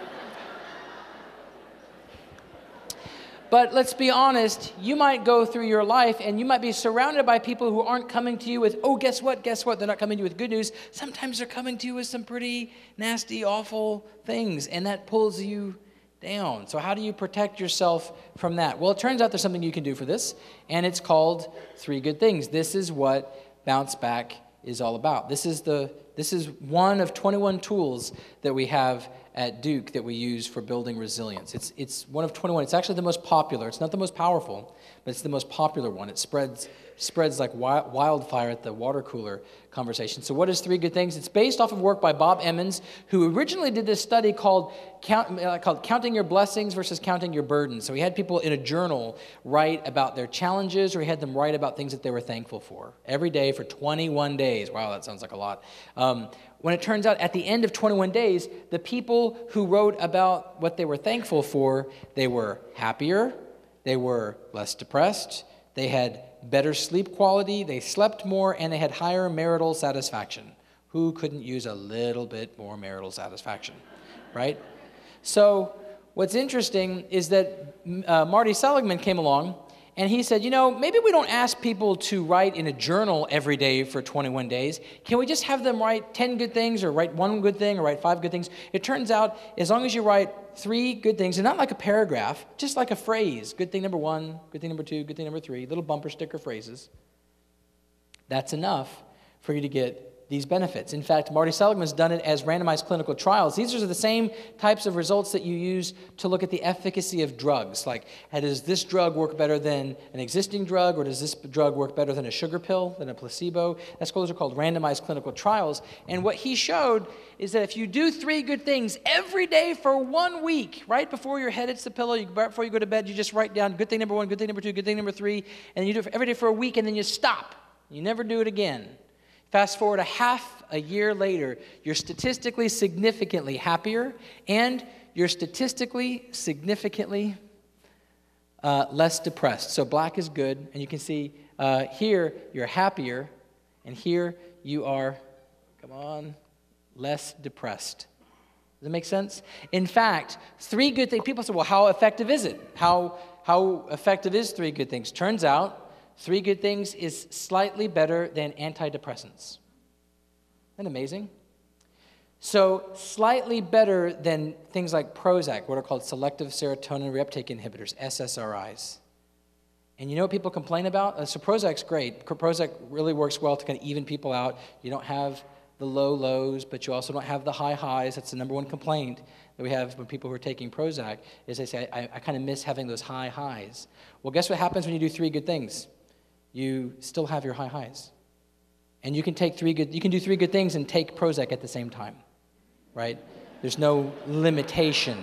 But let's be honest, you might go through your life and you might be surrounded by people who aren't coming to you with, oh, guess what? They're not coming to you with good news. Sometimes they're coming to you with some pretty nasty, awful things, and that pulls you down. So how do you protect yourself from that? Well, it turns out there's something you can do for this, and it's called 3 good things. This is what Bounce Back is all about. This is one of 21 tools that we have at Duke that we use for building resilience. It's one of 21. It's actually the most popular. It's not the most powerful, but it's the most popular one. It spreads like wildfire at the water cooler conversation. So what is 3 good things? It's based off of work by Bob Emmons, who originally did this study called Counting Your Blessings versus Counting Your Burdens. So he had people in a journal write about their challenges, or he had them write about things that they were thankful for every day for 21 days. Wow, that sounds like a lot. When it turns out at the end of 21 days, the people who wrote about what they were thankful for, they were happier, they were less depressed, they had better sleep quality, they slept more, and they had higher marital satisfaction. Who couldn't use a little bit more marital satisfaction, right? So what's interesting is that Marty Seligman came along, And he said, maybe we don't ask people to write in a journal every day for 21 days. Can we just have them write 10 good things or write 1 good thing or write 5 good things? It turns out as long as you write 3 good things, and not like a paragraph, just like a phrase, good thing number 1, good thing number 2, good thing number 3, little bumper sticker phrases, that's enough for you to get these benefits. In fact, Marty Seligman's done it as randomized clinical trials. These are the same types of results that you use to look at the efficacy of drugs. Like, does this drug work better than an existing drug, or does this drug work better than a sugar pill, than a placebo? Those are called randomized clinical trials. And what he showed is that if you do 3 good things every day for 1 week, right before your head hits the pillow, right before you go to bed, you just write down good thing number 1, good thing number 2, good thing number 3, and you do it every day for a week, and then you stop. You never do it again. Fast forward a year later, you're statistically significantly happier, and you're statistically significantly less depressed. So black is good, and you can see here you're happier, and here you are, less depressed. Does that make sense? In fact, 3 good things, people say, well, how effective is it? How effective is 3 good things? Turns out, 3 good things is slightly better than antidepressants. Isn't that amazing? So slightly better than things like Prozac, what are called selective serotonin reuptake inhibitors, SSRIs. And you know what people complain about? So Prozac's great. Prozac really works well to kind of even people out. You don't have the low lows, but you also don't have the high highs. That's the number 1 complaint that we have when people who are taking Prozac, is they say, I kind of miss having those high highs. Well, guess what happens when you do 3 good things? You still have your high highs. And you can do 3 good things and take Prozac at the same time, right? There's no limitation,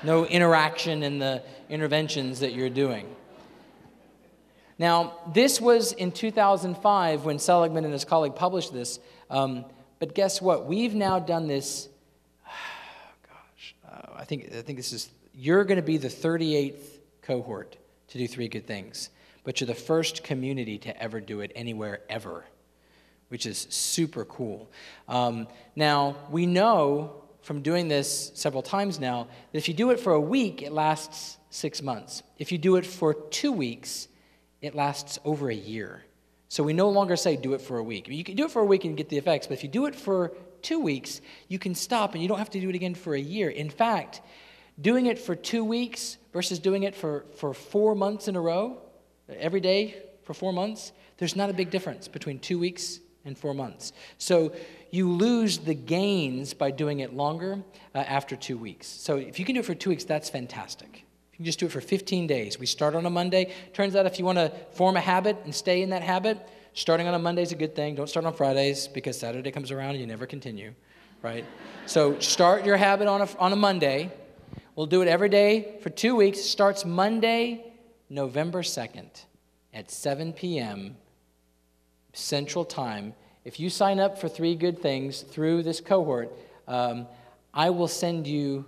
no interaction in the interventions that you're doing. Now, this was in 2005 when Seligman and his colleague published this, but guess what? We've now done this, I think this is, you're going to be the 38th cohort to do 3 good things. But you're the first community to ever do it anywhere ever, which is super cool. Now, we know from doing this several times now that if you do it for a week, it lasts 6 months. If you do it for 2 weeks, it lasts over a year. So we no longer say do it for a week. You can do it for a week and get the effects, but if you do it for 2 weeks, you can stop and you don't have to do it again for a year. In fact, doing it for 2 weeks versus doing it for 4 months in a row, every day for 4 months, there's not a big difference between 2 weeks and 4 months. So you lose the gains by doing it longer after 2 weeks. So if you can do it for 2 weeks, that's fantastic. You can just do it for 15 days. We start on a Monday. Turns out if you want to form a habit and stay in that habit, starting on a Monday is a good thing. Don't start on Fridays because Saturday comes around and you never continue, right? So start your habit on a Monday. We'll do it every day for 2 weeks. Starts Monday, November 2nd at 7 p.m. Central Time. If you sign up for 3 good things through this cohort, I will send you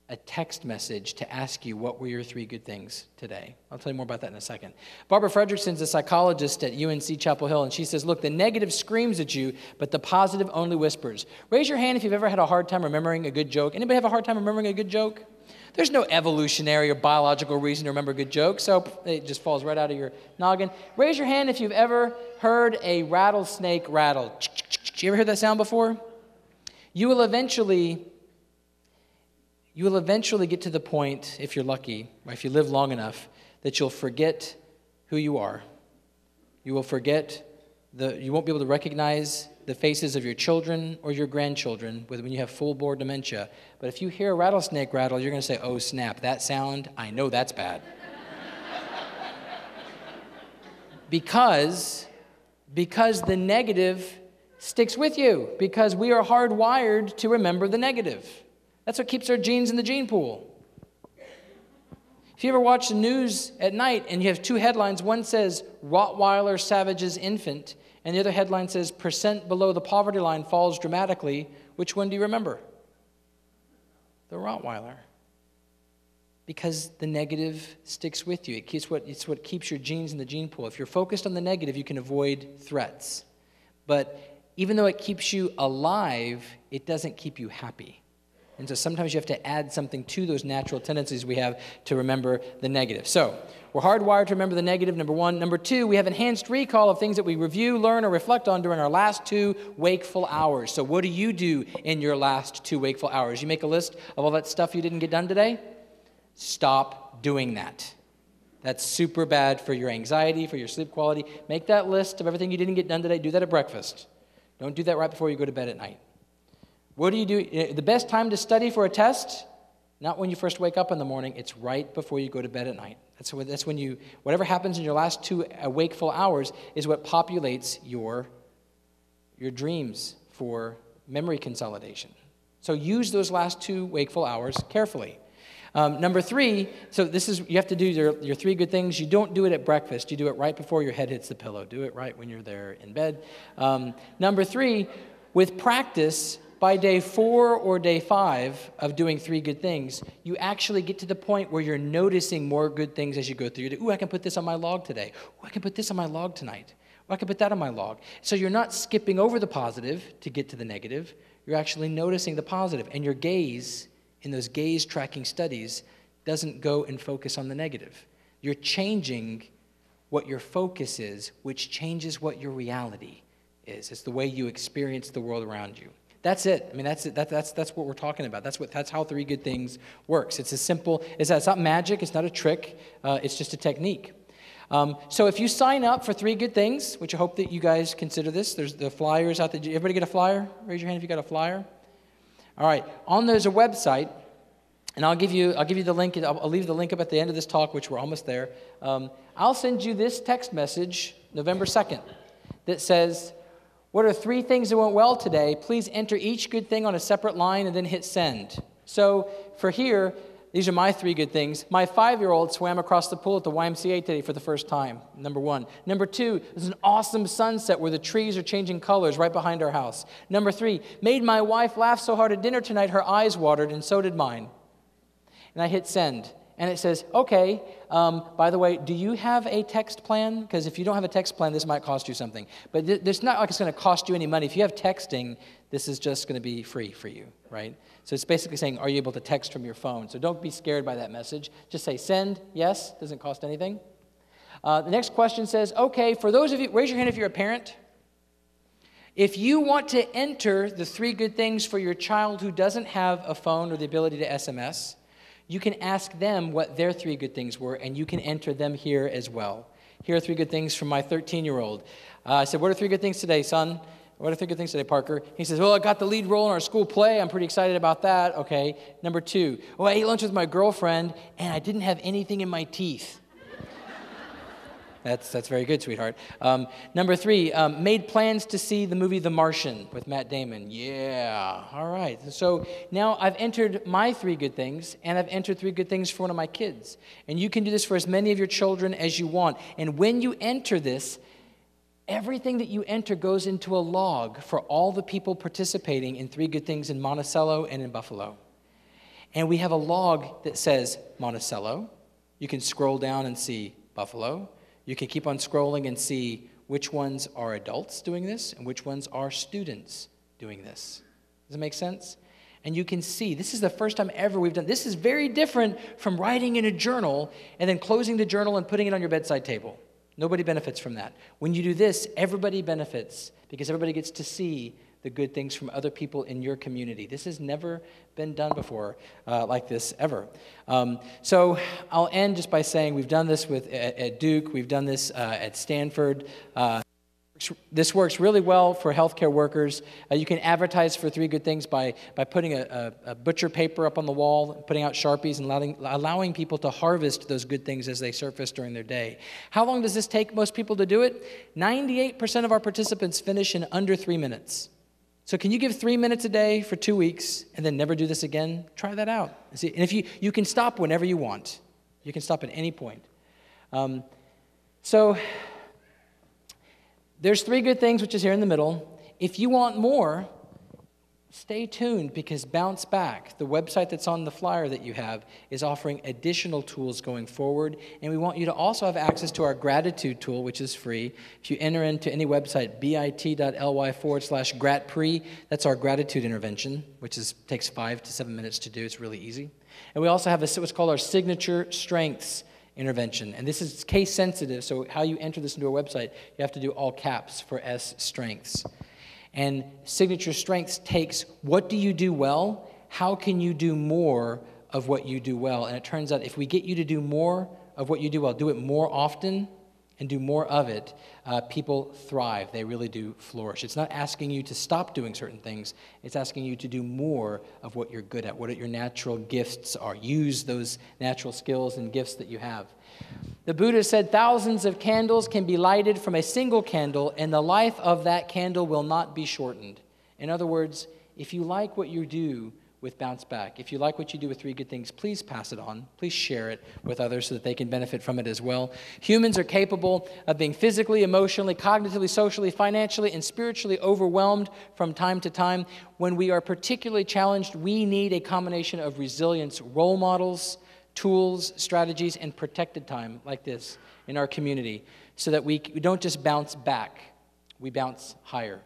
a text message to ask you what were your 3 good things today. I'll tell you more about that in a second. Barbara Fredrickson's a psychologist at UNC Chapel Hill, and she says, look, the negative screams at you, but the positive only whispers. Raise your hand if you've ever had a hard time remembering a good joke. Anybody have a hard time remembering a good joke? There's no evolutionary or biological reason to remember a good joke, so it just falls right out of your noggin. Raise your hand if you've ever heard a rattlesnake rattle. You ever heard that sound before? You will eventually get to the point, if you're lucky, or if you live long enough, that you'll forget who you are. You will forget you won't be able to recognize the faces of your children or your grandchildren when you have full-bore dementia. But if you hear a rattlesnake rattle, you're going to say, oh, snap, that sound, I know that's bad. because the negative sticks with you, because we are hardwired to remember the negative. That's what keeps our genes in the gene pool. If you ever watch the news at night and you have 2 headlines, one says, Rottweiler savages infant, and the other headline says, percent below the poverty line falls dramatically, which one do you remember? The Rottweiler. Because the negative sticks with you. It's what keeps your genes in the gene pool. If you're focused on the negative, you can avoid threats. But even though it keeps you alive, it doesn't keep you happy. And so sometimes you have to add something to those natural tendencies we have to remember the negative. So we're hardwired to remember the negative, number one. Number two, we have enhanced recall of things that we review, learn, or reflect on during our last 2 wakeful hours. So what do you do in your last 2 wakeful hours? You make a list of all that stuff you didn't get done today? Stop doing that. That's super bad for your anxiety, for your sleep quality. Make that list of everything you didn't get done today. Do that at breakfast. Don't do that right before you go to bed at night. What do you do? The best time to study for a test, not when you first wake up in the morning, it's right before you go to bed at night. That's when you, whatever happens in your last 2 wakeful hours is what populates your dreams for memory consolidation. So use those last 2 wakeful hours carefully. Number 3, so this is, you have to do your 3 good things. You don't do it at breakfast. You do it right before your head hits the pillow. Do it right when you're there in bed. Number 3, with practice, by day 4 or day 5 of doing 3 good things, you actually get to the point where you're noticing more good things as you go through your day. Ooh, I can put this on my log today. Ooh, I can put this on my log tonight. Ooh, I can put that on my log. So you're not skipping over the positive to get to the negative. You're actually noticing the positive. And your gaze, in those gaze tracking studies, doesn't go and focus on the negative. You're changing what your focus is, which changes what your reality is. It's the way you experience the world around you. That's it. I mean, that's it. That's what we're talking about. That's how 3 good things works. It's as simple as that. It's not magic. It's not a trick. It's just a technique. So if you sign up for 3 good things, which I hope that you guys consider this, there's the flyers out there. Did everybody get a flyer? Raise your hand if you got a flyer. All right. There's a website, and I'll give you the link. I'll leave the link up at the end of this talk, which we're almost there. I'll send you this text message November 2nd that says, what are 3 things that went well today? Please enter each good thing on a separate line and then hit send. So for here, these are my 3 good things. My 5-year-old swam across the pool at the YMCA today for the first time, number 1. Number 2, there's an awesome sunset where the trees are changing colors right behind our house. Number 3, made my wife laugh so hard at dinner tonight her eyes watered, and so did mine. And I hit send. And it says, okay, by the way, do you have a text plan? Because if you don't have a text plan, this might cost you something. But it's not like it's going to cost you any money. If you have texting, this is just going to be free for you, right? So it's basically saying, are you able to text from your phone? So don't be scared by that message. Just say send, yes, doesn't cost anything. The next question says, okay, for those of you, raise your hand if you're a parent. If you want to enter the 3 good things for your child who doesn't have a phone or the ability to SMS, you can ask them what their 3 good things were, and you can enter them here as well. Here are 3 good things from my 13-year-old. I said, what are 3 good things today, son? What are 3 good things today, Parker? He says, well, I got the lead role in our school play. I'm pretty excited about that. Okay. Number 2, I ate lunch with my girlfriend, and I didn't have anything in my teeth. That's very good, sweetheart. Number 3, made plans to see the movie The Martian with Matt Damon. Yeah, all right. So now I've entered my 3 good things, and I've entered 3 good things for one of my kids. And you can do this for as many of your children as you want. And when you enter this, everything that you enter goes into a log for all the people participating in 3 good things in Monticello and in Buffalo. And we have a log that says Monticello. You can scroll down and see Buffalo. You can keep on scrolling and see which ones are adults doing this and which ones are students doing this. Does it make sense? And you can see, this is the first time ever we've done, this is very different from writing in a journal and then closing the journal and putting it on your bedside table. Nobody benefits from that. When you do this, everybody benefits because everybody gets to see the good things from other people in your community. This has never been done before like this ever. So I'll end just by saying we've done this at Duke. We've done this at Stanford. This works really well for healthcare workers. You can advertise for 3 good things by putting a butcher paper up on the wall, putting out Sharpies, and allowing people to harvest those good things as they surface during their day. How long does this take most people to do it? 98% of our participants finish in under 3 minutes. So can you give 3 minutes a day for 2 weeks and then never do this again? Try that out. See, and if you can stop whenever you want. You can stop at any point. So there's 3 good things, which is here in the middle. If you want more, Stay tuned, because Bounce Back, the website that's on the flyer that you have, is offering additional tools going forward. And we want you to also have access to our gratitude tool, which is free. If you enter into any website, bit.ly/gratpree, that's our gratitude intervention, which takes 5 to 7 minutes to do. It's really easy. And we also have what's called our signature strengths intervention. And this is case sensitive, so how you enter this into our website, you have to do all caps for S strengths. And signature strengths takes, what do you do well? How can you do more of what you do well? And it turns out if we get you to do more of what you do well, do it more often and do more of it, people thrive. They really do flourish. It's not asking you to stop doing certain things. It's asking you to do more of what you're good at, what your natural gifts are. Use those natural skills and gifts that you have. The Buddha said thousands of candles can be lighted from a single candle, and the life of that candle will not be shortened. In other words, if you like what you do with Bounce Back, if you like what you do with 3 Good Things, please pass it on. Please share it with others so that they can benefit from it as well. Humans are capable of being physically, emotionally, cognitively, socially, financially, and spiritually overwhelmed from time to time. When we are particularly challenged, we need a combination of resilience role models, tools, strategies, and protected time like this in our community, so that we don't just bounce back, we bounce higher.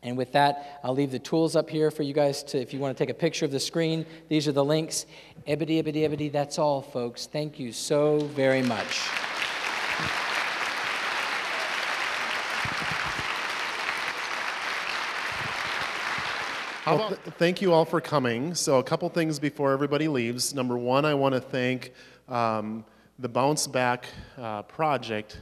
And with that, I'll leave the tools up here for you guys to, if you want to take a picture of the screen, these are the links. Ebbity, that's all, folks. Thank you so very much. Well, thank you all for coming. So a couple things before everybody leaves. Number one, I want to thank the Bounce Back project,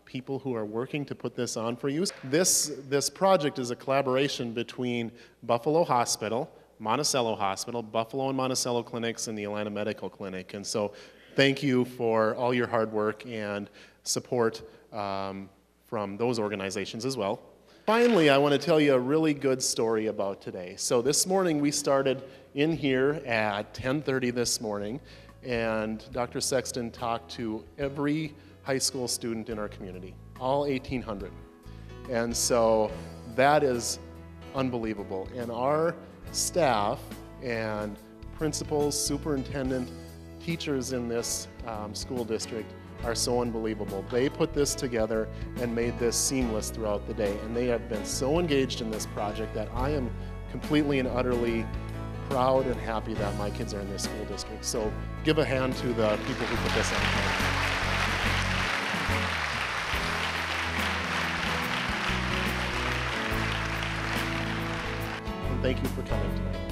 people who are working to put this on for you. This project is a collaboration between Buffalo Hospital, Monticello Hospital, Buffalo and Monticello Clinics, and the Atlanta Medical Clinic. And so thank you for all your hard work and support from those organizations as well. Finally, I want to tell you a really good story about today. So this morning we started in here at 10:30 this morning, and Dr. Sexton talked to every high school student in our community, all 1,800. And so that is unbelievable. And our staff and principals, superintendent, teachers in this school district are so unbelievable. They put this together and made this seamless throughout the day, and they have been so engaged in this project that I am completely and utterly proud and happy that my kids are in this school district. So give a hand to the people who put this on. And thank you for coming tonight.